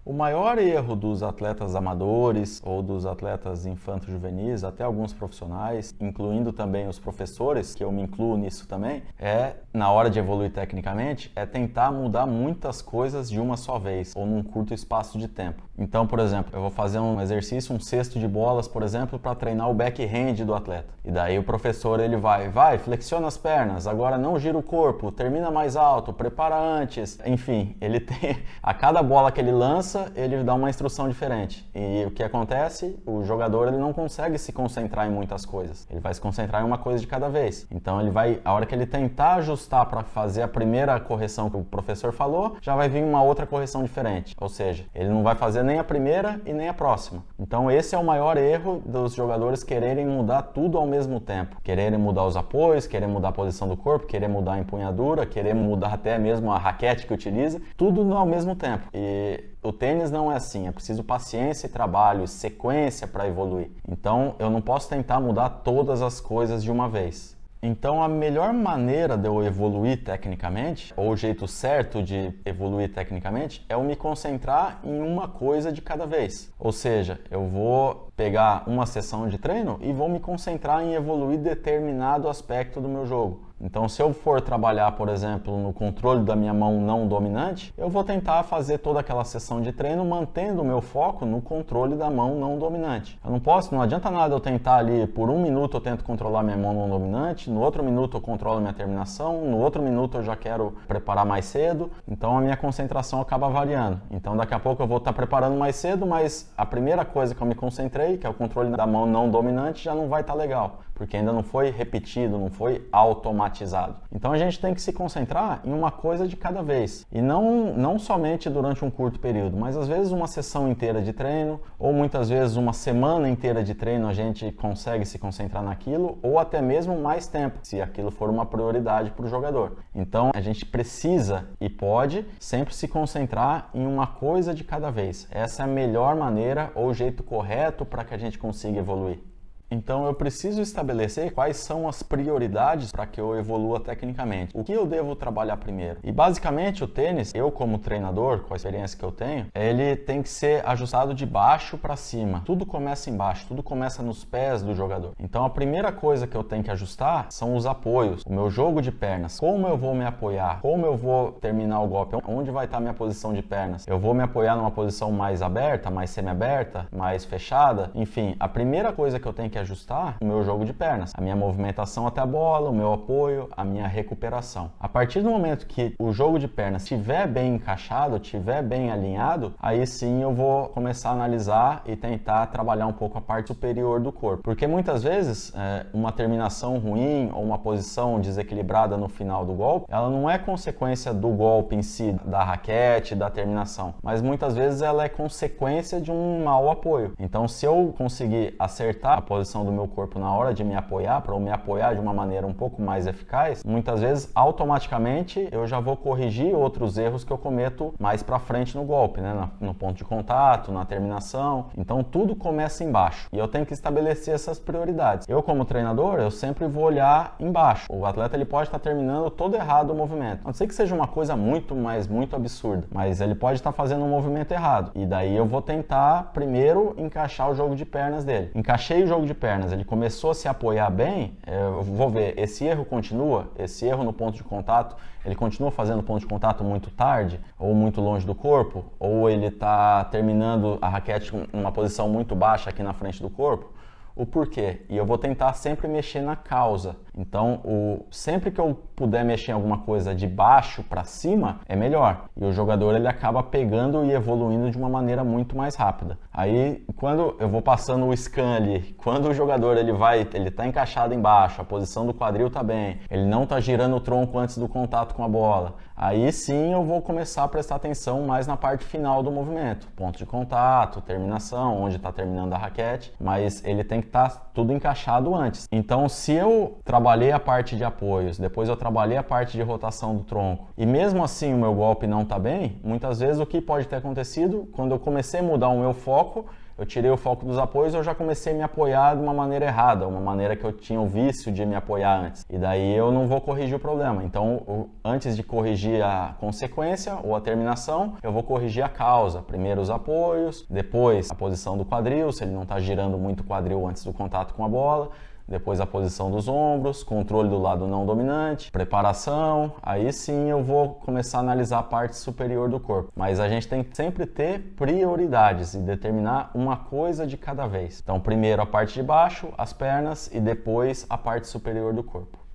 O maior erro dos atletas amadores ou dos atletas infanto-juvenis, até alguns profissionais, incluindo também os professores, que eu me incluo nisso também, na hora de evoluir tecnicamente, é tentar mudar muitas coisas de uma só vez ou num curto espaço de tempo. Então, por exemplo, eu vou fazer um exercício, um cesto de bolas, por exemplo, para treinar o backhand do atleta. E daí o professor ele vai, flexiona as pernas, agora não gira o corpo, termina mais alto, prepara antes. Enfim, ele tem a cada bola que ele lança, ele dá uma instrução diferente. E o que acontece? O jogador ele não consegue se concentrar em muitas coisas. Ele vai se concentrar em uma coisa de cada vez. Então ele vai, a hora que ele tentar ajustar para fazer a primeira correção que o professor falou, já vai vir uma outra correção diferente. Ou seja, ele não vai fazer nem a primeira e nem a próxima. Então esse é o maior erro dos jogadores quererem mudar tudo ao mesmo tempo. Quererem mudar os apoios, querer mudar a posição do corpo, querer mudar a empunhadura, querer mudar até mesmo a raquete que utiliza, tudo ao mesmo tempo. E o tênis não é assim, é preciso paciência e trabalho, sequência para evoluir. Então eu não posso tentar mudar todas as coisas de uma vez. Então a melhor maneira de eu evoluir tecnicamente, ou o jeito certo de evoluir tecnicamente, é eu me concentrar em uma coisa de cada vez. Ou seja, eu vou pegar uma sessão de treino e vou me concentrar em evoluir determinado aspecto do meu jogo. Então, se eu for trabalhar, por exemplo, no controle da minha mão não dominante, eu vou tentar fazer toda aquela sessão de treino mantendo o meu foco no controle da mão não dominante. Não adianta nada eu tentar ali, por um minuto eu tento controlar minha mão não dominante, no outro minuto eu controlo minha terminação, no outro minuto eu já quero preparar mais cedo, então a minha concentração acaba variando. Então, daqui a pouco eu vou estar preparando mais cedo, mas a primeira coisa que eu me concentrei, que é o controle da mão não dominante, já não vai estar legal, porque ainda não foi repetido, não foi automatizado. Então a gente tem que se concentrar em uma coisa de cada vez e não somente durante um curto período, mas às vezes uma sessão inteira de treino ou muitas vezes uma semana inteira de treino a gente consegue se concentrar naquilo ou até mesmo mais tempo, se aquilo for uma prioridade para o jogador. Então a gente precisa e pode sempre se concentrar em uma coisa de cada vez. Essa é a melhor maneira ou o jeito correto para que a gente consiga evoluir. Então eu preciso estabelecer quais são as prioridades para que eu evolua tecnicamente. O que eu devo trabalhar primeiro? E basicamente o tênis, eu como treinador, com a experiência que eu tenho, ele tem que ser ajustado de baixo para cima. Tudo começa embaixo, tudo começa nos pés do jogador. Então a primeira coisa que eu tenho que ajustar são os apoios, o meu jogo de pernas. Como eu vou me apoiar? Como eu vou terminar o golpe? Onde vai estar a minha posição de pernas? Eu vou me apoiar numa posição mais aberta, mais semi-aberta, mais fechada? Enfim, a primeira coisa que eu tenho que ajustar o meu jogo de pernas, a minha movimentação até a bola, o meu apoio, a minha recuperação. A partir do momento que o jogo de pernas estiver bem encaixado, estiver bem alinhado, aí sim eu vou começar a analisar e tentar trabalhar um pouco a parte superior do corpo. Porque muitas vezes uma terminação ruim ou uma posição desequilibrada no final do golpe, ela não é consequência do golpe em si, da raquete, da terminação, mas muitas vezes ela é consequência de um mau apoio. Então se eu conseguir acertar a posição do meu corpo na hora de me apoiar, para eu me apoiar de uma maneira um pouco mais eficaz, muitas vezes automaticamente eu já vou corrigir outros erros que eu cometo mais para frente no golpe, né? No ponto de contato, na terminação. Então tudo começa embaixo e eu tenho que estabelecer essas prioridades. Eu como treinador, eu sempre vou olhar embaixo. O atleta ele pode estar terminando todo errado o movimento. A não ser que seja uma coisa muito absurda, mas ele pode estar fazendo um movimento errado. E daí eu vou tentar primeiro encaixar o jogo de pernas dele. Encaixei o jogo de pernas, ele começou a se apoiar bem, eu vou ver, esse erro continua, esse erro no ponto de contato, ele continua fazendo ponto de contato muito tarde, ou muito longe do corpo, ou ele está terminando a raquete em uma posição muito baixa aqui na frente do corpo. O porquê? E eu vou tentar sempre mexer na causa. Então, sempre que eu puder mexer em alguma coisa de baixo para cima, é melhor. E o jogador ele acaba pegando e evoluindo de uma maneira muito mais rápida. Aí, quando eu vou passando o scan ali, quando o jogador ele está encaixado embaixo, a posição do quadril está bem, ele não está girando o tronco antes do contato com a bola, aí sim eu vou começar a prestar atenção mais na parte final do movimento. Ponto de contato, terminação, onde está terminando a raquete, mas ele tem que estar tudo encaixado antes. Então, se eu trabalhei a parte de apoios, depois eu trabalhei a parte de rotação do tronco, e mesmo assim o meu golpe não está bem, muitas vezes o que pode ter acontecido, quando eu comecei a mudar o meu foco, eu tirei o foco dos apoios, eu já comecei a me apoiar de uma maneira errada, uma maneira que eu tinha o vício de me apoiar antes. E daí eu não vou corrigir o problema. Então, antes de corrigir a consequência ou a terminação, eu vou corrigir a causa. Primeiro os apoios, depois a posição do quadril, se ele não está girando muito o quadril antes do contato com a bola. Depois a posição dos ombros, controle do lado não dominante, preparação, aí sim eu vou começar a analisar a parte superior do corpo. Mas a gente tem que sempre ter prioridades e determinar uma coisa de cada vez. Então primeiro a parte de baixo, as pernas e depois a parte superior do corpo.